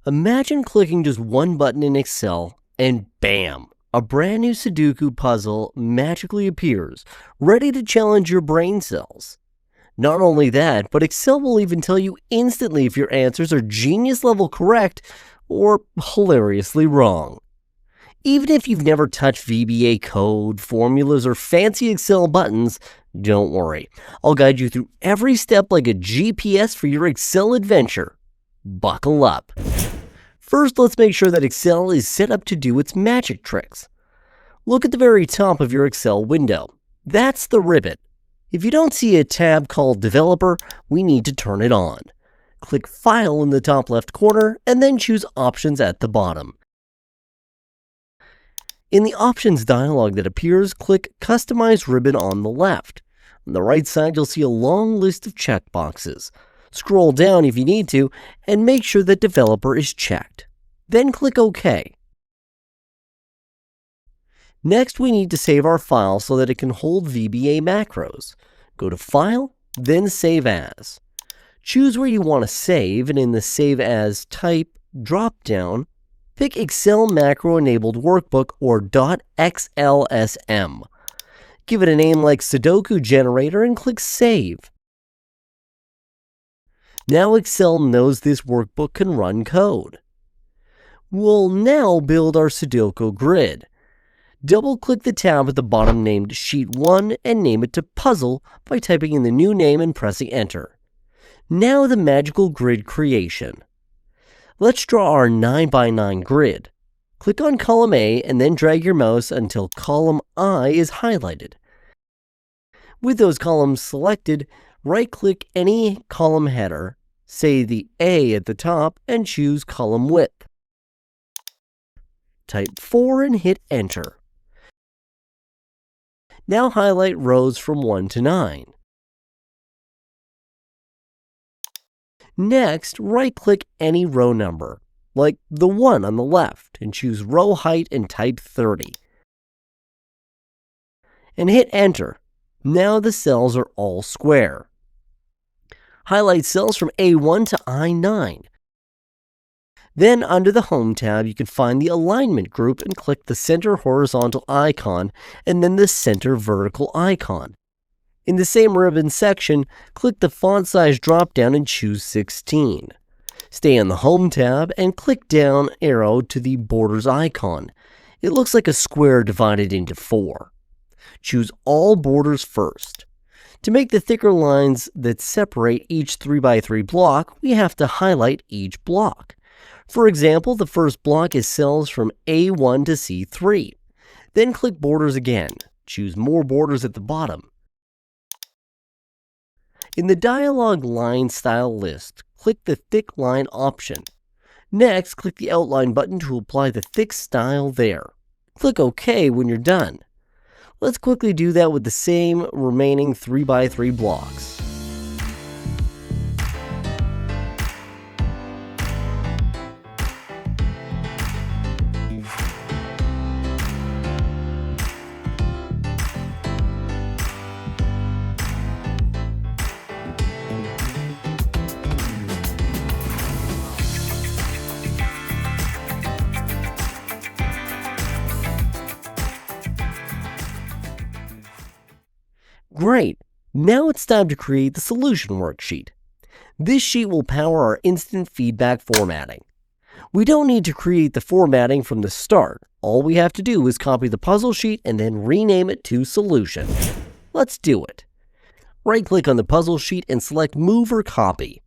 Imagine clicking just one button in Excel and bam! A brand new Sudoku puzzle magically appears, ready to challenge your brain cells. Not only that, but Excel will even tell you instantly if your answers are genius level correct or hilariously wrong. Even if you've never touched VBA code, formulas, or fancy Excel buttons, don't worry. I'll guide you through every step like a GPS for your Excel adventure. Buckle up. First, let's make sure that Excel is set up to do its magic tricks. Look at the very top of your Excel window. That's the ribbon. If you don't see a tab called Developer, we need to turn it on. Click File in the top left corner and then choose Options at the bottom. In the Options dialog that appears, click Customize ribbon on the left. On the right side, you'll see a long list of checkboxes. Scroll down if you need to, and make sure that Developer is checked. Then click OK. Next, we need to save our file so that it can hold VBA macros. Go to File, then Save As. Choose where you want to save, and in the Save As type drop-down, pick Excel Macro Enabled Workbook or .xlsm. Give it a name like Sudoku Generator and click Save. Now Excel knows this workbook can run code. We'll now build our Sudoku grid. Double-click the tab at the bottom named Sheet 1 and name it to Puzzle by typing in the new name and pressing Enter. Now the magical grid creation. Let's draw our 9x9 grid. Click on column A and then drag your mouse until column I is highlighted. With those columns selected, right-click any column header, say the A at the top, and choose column width. Type 4 and hit Enter. Now highlight rows from 1 to 9. Next, right-click any row number, like the 1 on the left, and choose row height and type 30. And hit Enter. Now the cells are all square. Highlight cells from A1 to I9. Then under the Home tab, you can find the Alignment group and click the center horizontal icon and then the center vertical icon. In the same ribbon section, click the font size drop-down and choose 16. Stay on the Home tab and click down arrow to the Borders icon. It looks like a square divided into 4. Choose All Borders first. To make the thicker lines that separate each 3x3 block, we have to highlight each block. For example, the first block is cells from A1 to C3. Then click Borders again. Choose More Borders at the bottom. In the dialog line style list, click the Thick Line option. Next, click the Outline button to apply the thick style there. Click OK when you're done. Let's quickly do that with the same remaining 3x3 blocks. Great! Now it's time to create the solution worksheet. This sheet will power our instant feedback formatting. We don't need to create the formatting from the start. All we have to do is copy the puzzle sheet and then rename it to Solution. Let's do it. Right-click on the puzzle sheet and select Move or Copy.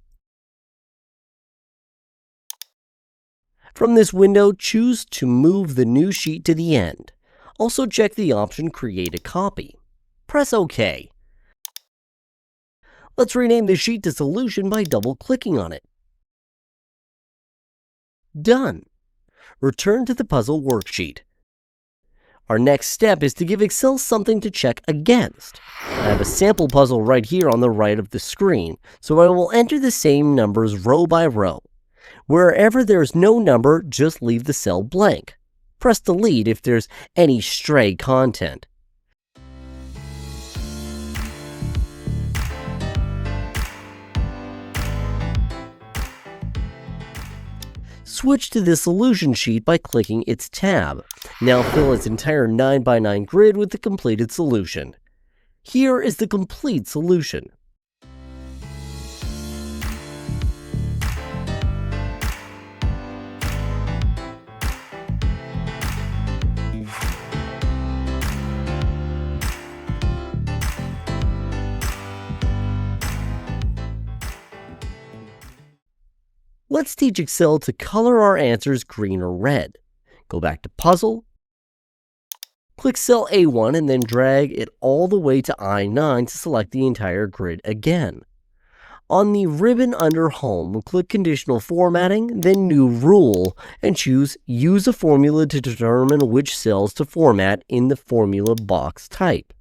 From this window, choose to move the new sheet to the end. Also check the option Create a Copy. Press OK. Let's rename the sheet to Solution by double-clicking on it. Done. Return to the puzzle worksheet. Our next step is to give Excel something to check against. I have a sample puzzle right here on the right of the screen, so I will enter the same numbers row by row. Wherever there's no number, just leave the cell blank. Press Delete if there's any stray content. Switch to the solution sheet by clicking its tab. Now fill its entire 9x9 grid with the completed solution. Here is the complete solution. Let's teach Excel to color our answers green or red. Go back to Puzzle, click cell A1 and then drag it all the way to I9 to select the entire grid again. On the ribbon under Home, click Conditional Formatting, then New Rule, and choose Use a Formula to determine which cells to format in the formula box type.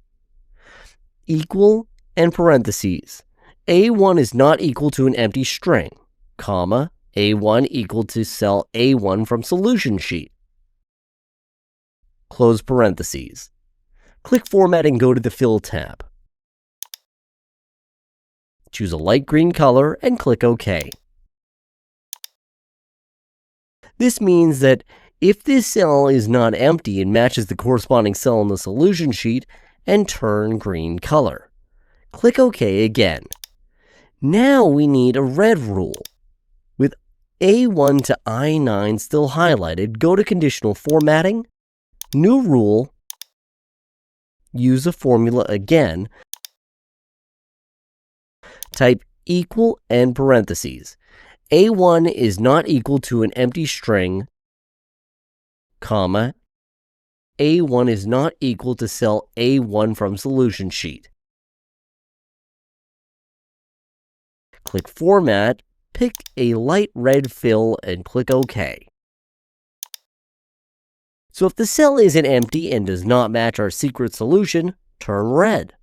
Equal and parentheses. A1 is not equal to an empty string, comma, A1 equal to cell A1 from solution sheet. Close parentheses. Click Format and go to the Fill tab. Choose a light green color and click OK. This means that if this cell is not empty, it matches the corresponding cell in the solution sheet and turn green color. Click OK again. Now we need a red rule. With A1 to I9 still highlighted, go to Conditional Formatting, New Rule, use a formula again, type equal and parentheses. A1 is not equal to an empty string, comma, A1 is not equal to cell A1 from solution sheet. Click Format, pick a light red fill and click OK. So if the cell isn't empty and does not match our secret solution, turn red.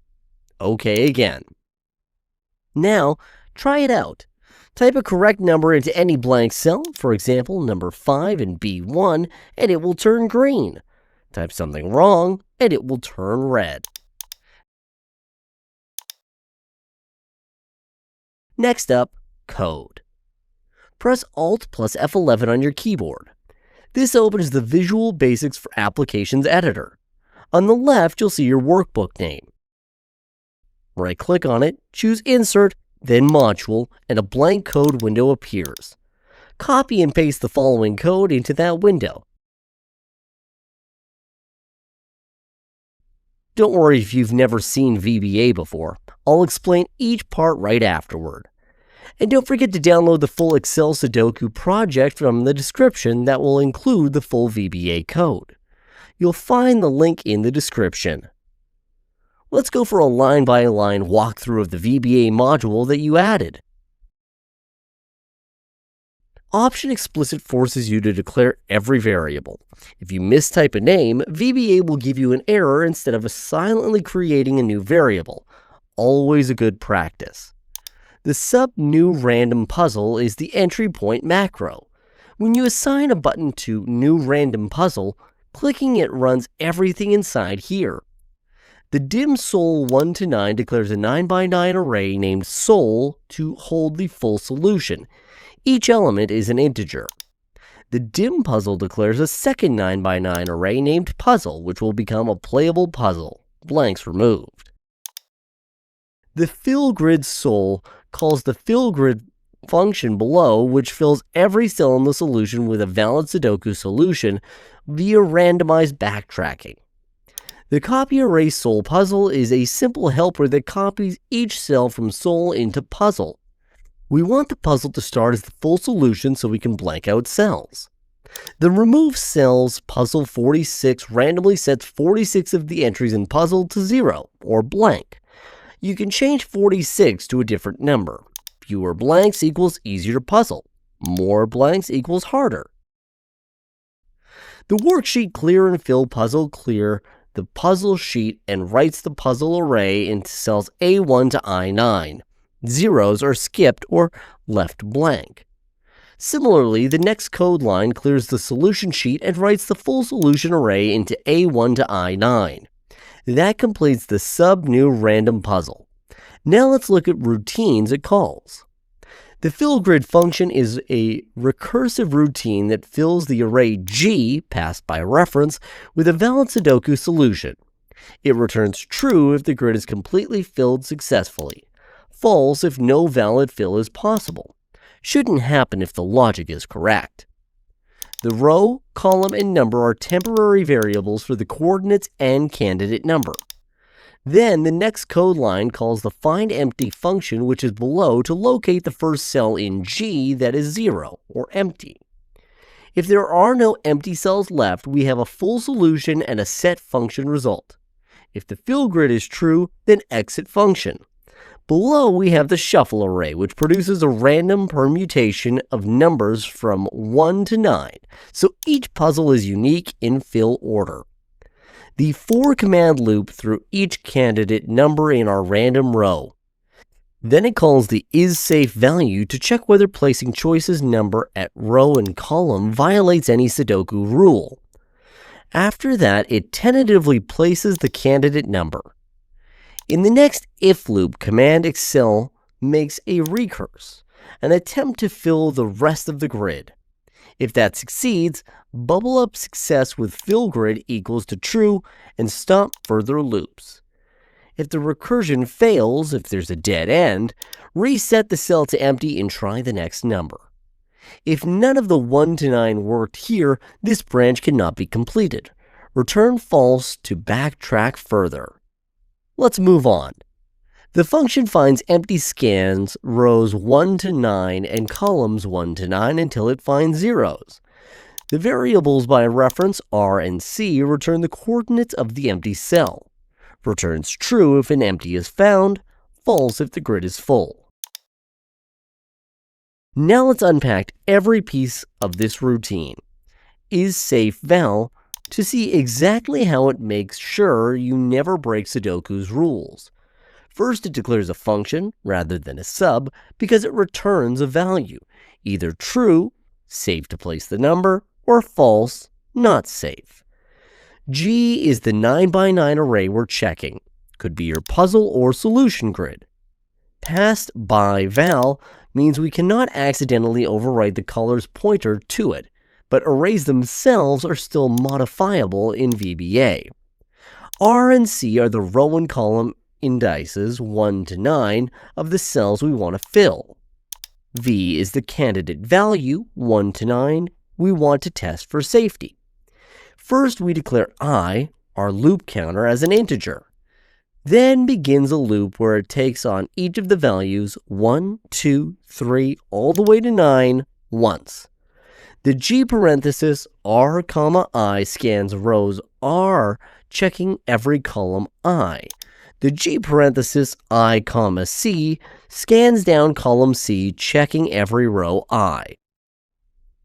OK again. Now, try it out. Type a correct number into any blank cell, for example, number 5 in B1, and it will turn green. Type something wrong, and it will turn red. Next up, code. Press Alt plus F11 on your keyboard. This opens the Visual Basics for Applications editor. On the left, you'll see your workbook name. Right-click on it, choose Insert, then Module, and a blank code window appears. Copy and paste the following code into that window. Don't worry if you've never seen VBA before. I'll explain each part right afterward. And don't forget to download the full Excel Sudoku project from the description that will include the full VBA code. You'll find the link in the description. Let's go for a line-by-line walkthrough of the VBA module that you added. Option Explicit forces you to declare every variable. If you mistype a name, VBA will give you an error instead of silently creating a new variable. Always a good practice. The sub-new random puzzle is the entry point macro. When you assign a button to New Random Puzzle, clicking it runs everything inside here. The dim sol 1 to 9 declares a 9x9 array named sol to hold the full solution. Each element is an integer. The dim puzzle declares a second 9x9 array named puzzle, which will become a playable puzzle, blanks removed. The fill grid sol calls the fill grid function below, which fills every cell in the solution with a valid Sudoku solution via randomized backtracking. The copy array sol puzzle is a simple helper that copies each cell from sol into puzzle. We want the puzzle to start as the full solution so we can blank out cells. The remove cells puzzle 46 randomly sets 46 of the entries in puzzle to 0 or blank. You can change 46 to a different number. Fewer blanks equals easier to puzzle. More blanks equals harder. The worksheet clear and fill puzzle clear the puzzle sheet and writes the puzzle array into cells A1 to I9. Zeros are skipped or left blank. Similarly, the next code line clears the solution sheet and writes the full solution array into A1 to I9. That completes the sub-new random puzzle. Now let's look at routines it calls. The fill grid function is a recursive routine that fills the array G, passed by reference, with a valid Sudoku solution. It returns true if the grid is completely filled successfully, false if no valid fill is possible. Shouldn't happen if the logic is correct. The row, column, and number are temporary variables for the coordinates and candidate number. Then the next code line calls the findEmpty function, which is below, to locate the first cell in G that is 0, or empty. If there are no empty cells left, we have a full solution and a set function result. If the fill grid is true, then exit function. Below we have the shuffle array, which produces a random permutation of numbers from 1 to 9, so each puzzle is unique in fill order. The for command loop through each candidate number in our random row. Then it calls the isSafeValue to check whether placing choices number at row and column violates any Sudoku rule. After that, it tentatively places the candidate number. In the next if loop, command Excel makes a recurse, an attempt to fill the rest of the grid. If that succeeds, bubble up success with fill grid equals to true and stop further loops. If the recursion fails, if there's a dead end, reset the cell to empty and try the next number. If none of the 1 to 9 worked here, this branch cannot be completed. Return false to backtrack further. Let's move on. The function finds empty scans rows 1 to 9 and columns 1 to 9 until it finds zeros. The variables by reference R and C return the coordinates of the empty cell. Returns true if an empty is found, false if the grid is full. Now let's unpack every piece of this routine. isSafeVal to see exactly how it makes sure you never break Sudoku's rules. First, it declares a function rather than a sub because it returns a value, either true, safe to place the number, or false, not safe. G is the 9 by 9 array we're checking. Could be your puzzle or solution grid. Passed by val means we cannot accidentally overwrite the color's pointer to it, but arrays themselves are still modifiable in VBA. R and C are the row and column indices 1 to 9 of the cells we want to fill. V is the candidate value 1 to 9 we want to test for safety. First, we declare I, our loop counter, as an integer. Then begins a loop where it takes on each of the values 1, 2, 3, all the way to 9 once. The G parenthesis R, I scans rows R, checking every column I. The G parenthesis I, C scans down column C, checking every row I.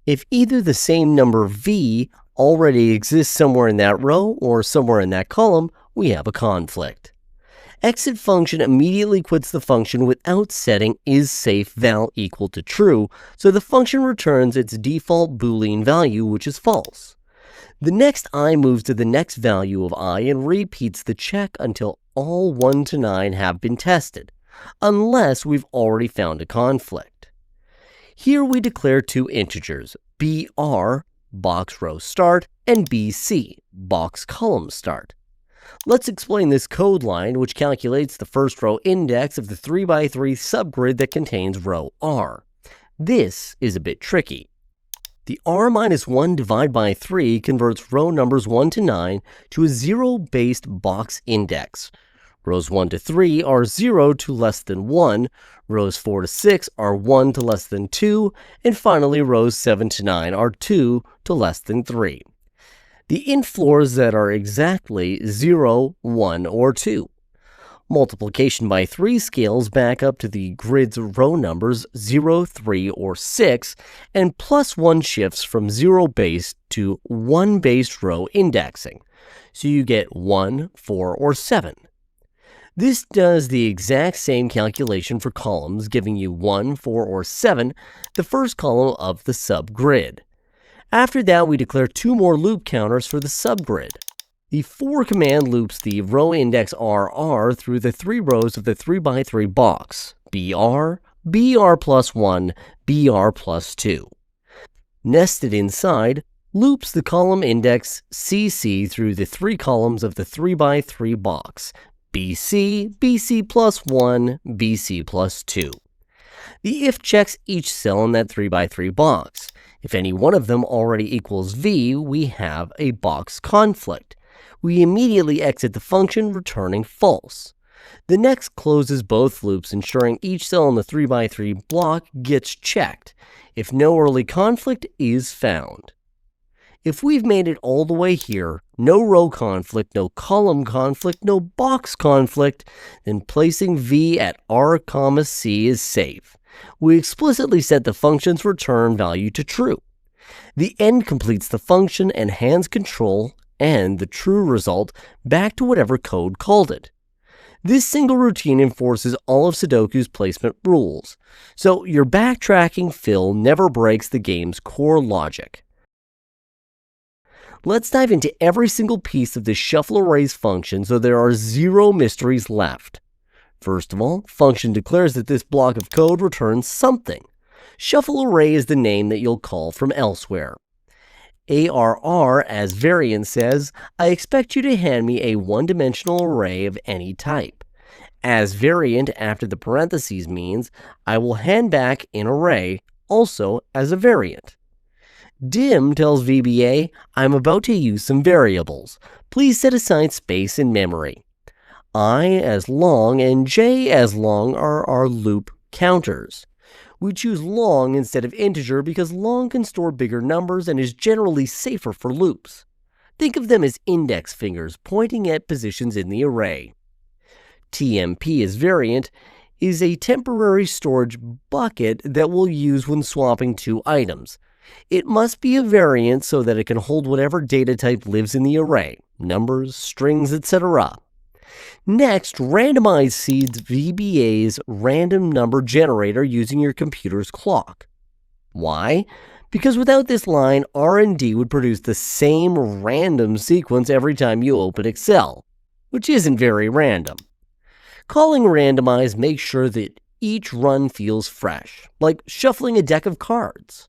If either the same number V already exists somewhere in that row or somewhere in that column, we have a conflict. Exit function immediately quits the function without setting isSafeVal equal to true, so the function returns its default Boolean value, which is false. The next I moves to the next value of I and repeats the check until all 1 to 9 have been tested, unless we've already found a conflict. Here we declare two integers, BR, box row start, and BC, box column start. Let's explain this code line, which calculates the first row index of the 3x3 subgrid that contains row R. This is a bit tricky. The R-1 divided by 3 converts row numbers 1 to 9 to a zero-based box index. Rows 1 to 3 are 0 to less than 1, rows 4 to 6 are 1 to less than 2, and finally rows 7 to 9 are 2 to less than 3. The int floors that are exactly 0, 1, or 2. Multiplication by 3 scales back up to the grid's row numbers 0, 3, or 6, and plus 1 shifts from 0-based to 1-based row indexing, so you get 1, 4, or 7. This does the exact same calculation for columns, giving you 1, 4, or 7, the first column of the subgrid. After that, we declare two more loop counters for the subgrid. The for command loops the row index RR through the 3 rows of the 3x3 box, BR, BR plus 1, BR plus 2. Nested inside, loops the column index CC through the 3 columns of the 3x3 box, BC, BC plus 1, BC plus 2. The if checks each cell in that 3x3 box. If any one of them already equals V, we have a box conflict. We immediately exit the function, returning false. The next closes both loops, ensuring each cell in the 3x3 block gets checked if no early conflict is found. If we've made it all the way here, no row conflict, no column conflict, no box conflict, then placing V at R, C is safe. We explicitly set the function's return value to true. The end completes the function and hands control and the true result back to whatever code called it. This single routine enforces all of Sudoku's placement rules, so your backtracking fill never breaks the game's core logic. Let's dive into every single piece of this shuffle arrays function so there are 0 mysteries left. First of all, function declares that this block of code returns something. Shuffle array is the name that you'll call from elsewhere. ARR, as variant says, I expect you to hand me a one-dimensional array of any type. As variant after the parentheses means I will hand back an array, also as a variant. Dim tells VBA, I'm about to use some variables. Please set aside space in memory. I as long and j as long are our loop counters. We choose long instead of integer because long can store bigger numbers and is generally safer for loops. Think of them as index fingers pointing at positions in the array. TMP as variant is a temporary storage bucket that we'll use when swapping 2 items. It must be a variant so that it can hold whatever data type lives in the array, numbers, strings, etc. Next, randomize seeds VBA's random number generator using your computer's clock. Why? Because without this line, R&D would produce the same random sequence every time you open Excel, which isn't very random. Calling randomize makes sure that each run feels fresh, like shuffling a deck of cards.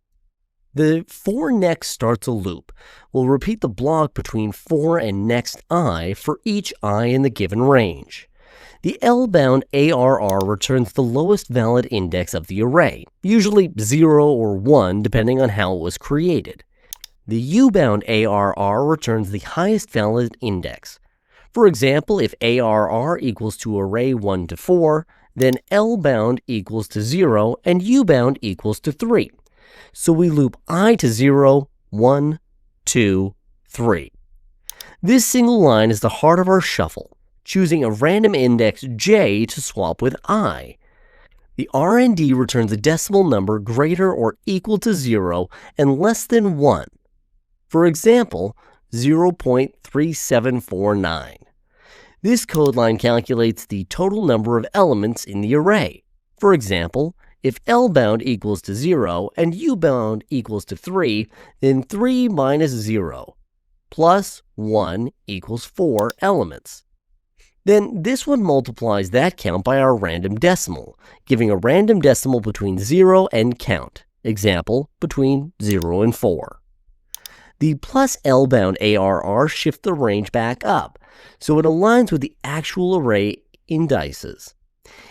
The for next starts a loop. We'll repeat the block between for and next I for each I in the given range. The L-bound ARR returns the lowest valid index of the array, usually 0 or 1 depending on how it was created. The U-bound ARR returns the highest valid index. For example, if ARR equals to array 1 to 4, then L-bound equals to 0 and U-bound equals to 3. So we loop I to 0, 1, 2, 3. This single line is the heart of our shuffle, choosing a random index j to swap with I. The R&D returns a decimal number greater or equal to 0 and less than 1. For example, 0.3749. This code line calculates the total number of elements in the array. For example, if L-bound equals to 0 and U-bound equals to 3, then 3 minus 0 plus 1 equals 4 elements. Then this one multiplies that count by our random decimal, giving a random decimal between 0 and count. Example, between 0 and 4. The plus L-bound ARR shift the range back up, so it aligns with the actual array indices.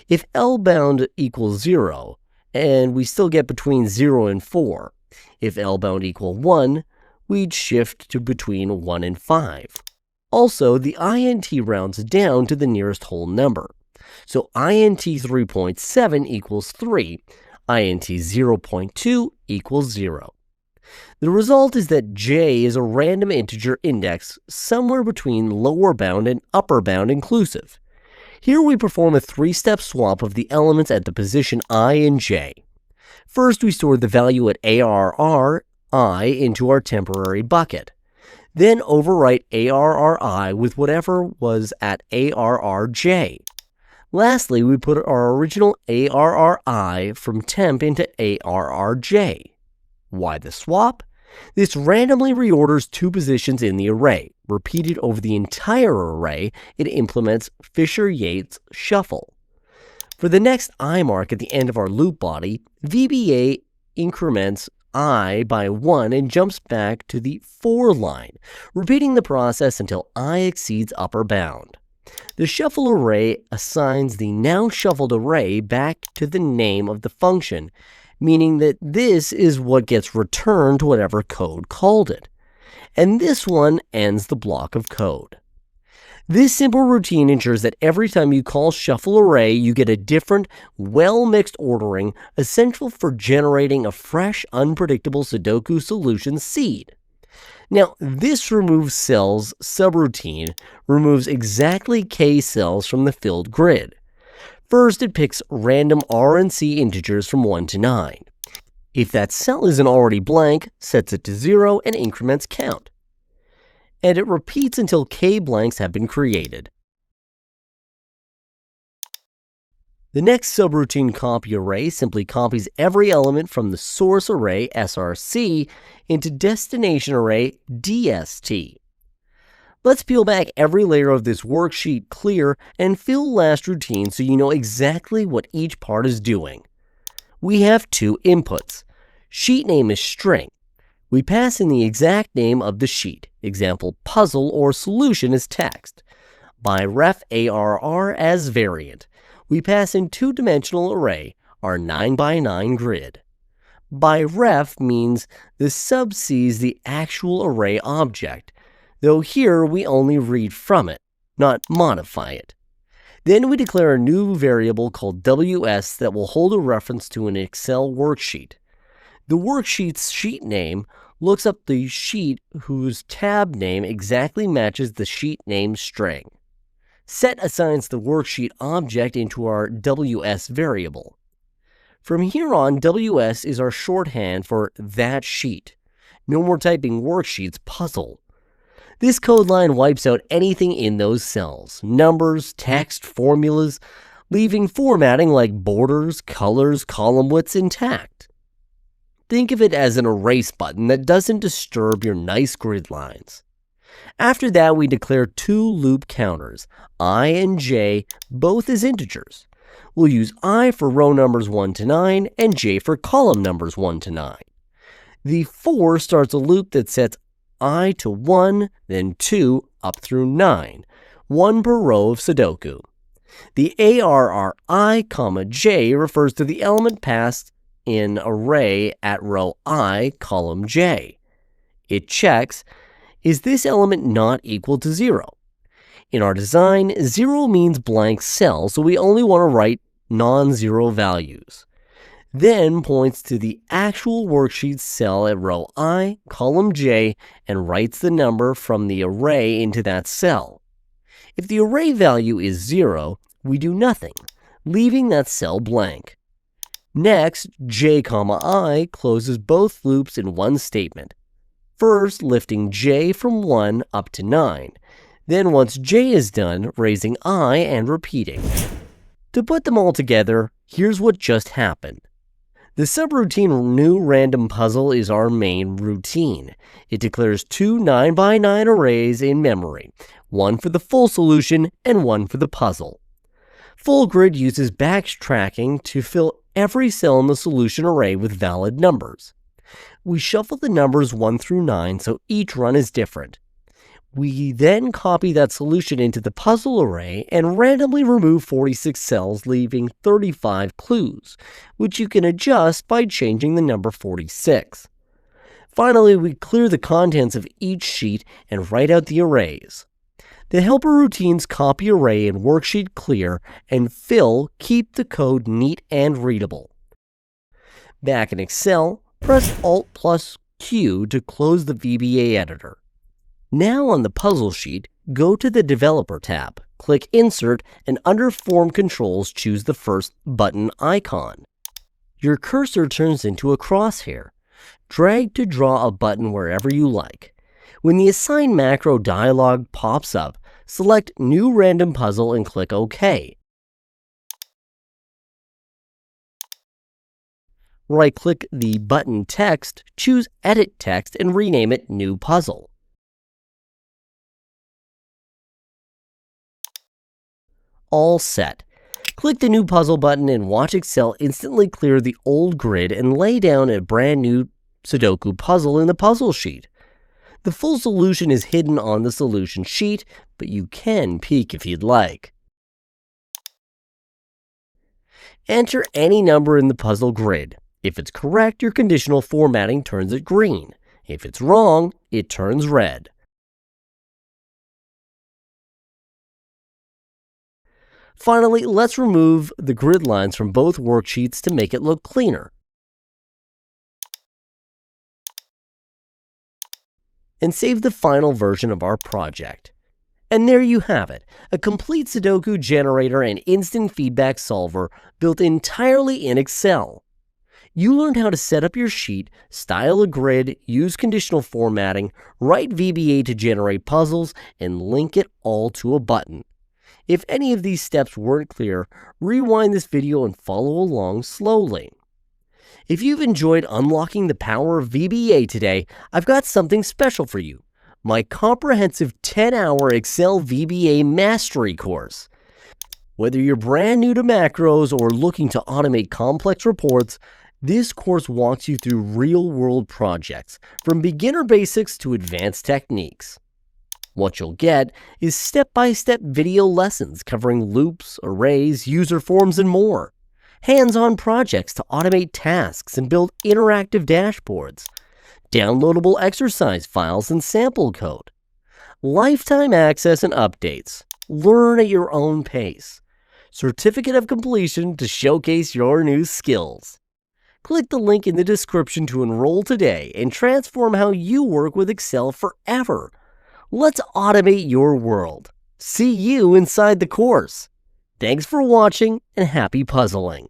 If L-bound equals 0, and we still get between 0 and 4. If L-bound equal 1, we'd shift to between 1 and 5. Also, the INT rounds down to the nearest whole number. So INT 3.7 equals 3, INT 0.2 equals 0. The result is that j is a random integer index somewhere between lower bound and upper bound inclusive. Here we perform a 3-step swap of the elements at the position I and j. First, we store the value at ARR I into our temporary bucket. Then overwrite ARRI with whatever was at ARRJ. Lastly, we put our original ARRI from temp into ARRJ. Why the swap? This randomly reorders 2 positions in the array. Repeated over the entire array, it implements Fisher-Yates shuffle. For the next I mark at the end of our loop body, VBA increments I by 1 and jumps back to the for line, repeating the process until I exceeds upper bound. The shuffle array assigns the now shuffled array back to the name of the function, meaning that this is what gets returned to whatever code called it. And this one ends the block of code. This simple routine ensures that every time you call shuffle array, you get a different, well-mixed ordering essential for generating a fresh, unpredictable Sudoku solution seed. Now, this removes cells subroutine removes exactly k cells from the filled grid. First, it picks random R and C integers from 1 to 9. If that cell isn't already blank, sets it to 0 and increments count. And it repeats until k blanks have been created. The next subroutine copy array simply copies every element from the source array src into destination array dst. Let's peel back every layer of this worksheet clear and fill last routine so you know exactly what each part is doing. We have two inputs. Sheet name is string. We pass in the exact name of the sheet, example puzzle or solution as text. By ref ARR as variant, we pass in two-dimensional array, our 9x9 grid. By ref means the sub sees the actual array object, though here we only read from it, not modify it. Then we declare a new variable called ws that will hold a reference to an Excel worksheet. The worksheet's sheet name looks up the sheet whose tab name exactly matches the sheet name string. Set assigns the worksheet object into our ws variable. From here on, ws is our shorthand for that sheet. No more typing worksheets puzzle. This code line wipes out anything in those cells, numbers, text, formulas, leaving formatting like borders, colors, column widths intact. Think of it as an erase button that doesn't disturb your nice grid lines. After that, we declare two loop counters, I and j, both as integers. We'll use I for row numbers 1 to 9 and j for column numbers 1 to 9. The for starts a loop that sets I to 1, then 2, up through 9, 1 per row of Sudoku. The ARRI, j refers to the element passed in array at row I, column j. It checks, is this element not equal to 0? In our design, 0 means blank cell, so we only want to write non-zero values. Then points to the actual worksheet cell at row I, column j, and writes the number from the array into that cell. If the array value is 0, we do nothing, leaving that cell blank. Next, j, I closes both loops in one statement. First, lifting j from 1 up to 9. Then once j is done, raising I and repeating. To put them all together, here's what just happened. The subroutine new random puzzle is our main routine. It declares two 9x9 arrays in memory, one for the full solution and one for the puzzle. Full grid uses backtracking to fill every cell in the solution array with valid numbers. We shuffle the numbers 1 through 9 so each run is different. We then copy that solution into the puzzle array and randomly remove 46 cells, leaving 35 clues, which you can adjust by changing the number 46. Finally, we clear the contents of each sheet and write out the arrays. The helper routines copy array and worksheet clear and fill keep the code neat and readable. Back in Excel, press Alt plus Q to close the VBA editor. Now on the puzzle sheet, go to the Developer tab, click Insert, and under Form Controls, choose the first button icon. Your cursor turns into a crosshair. Drag to draw a button wherever you like. When the Assign Macro dialog pops up, select New Random Puzzle and click OK. Right-click the button text, choose Edit Text, and rename it New Puzzle. All set. Click the new puzzle button and watch Excel instantly clear the old grid and lay down a brand new Sudoku puzzle in the puzzle sheet. The full solution is hidden on the solution sheet, but you can peek if you'd like. Enter any number in the puzzle grid. If it's correct, your conditional formatting turns it green. If it's wrong, it turns red. Finally, let's remove the grid lines from both worksheets to make it look cleaner. And save the final version of our project. And there you have it, a complete Sudoku generator and instant feedback solver built entirely in Excel. You learned how to set up your sheet, style a grid, use conditional formatting, write VBA to generate puzzles, and link it all to a button. If any of these steps weren't clear, rewind this video and follow along slowly. If you've enjoyed unlocking the power of VBA today, I've got something special for you. My comprehensive 10-hour Excel VBA mastery course. Whether you're brand new to macros or looking to automate complex reports, this course walks you through real-world projects, from beginner basics to advanced techniques. What you'll get is step-by-step video lessons covering loops, arrays, user forms, and more. Hands-on projects to automate tasks and build interactive dashboards. Downloadable exercise files and sample code. Lifetime access and updates. Learn at your own pace. Certificate of completion to showcase your new skills. Click the link in the description to enroll today and transform how you work with Excel forever. Let's automate your world. See you inside the course. Thanks for watching and happy puzzling.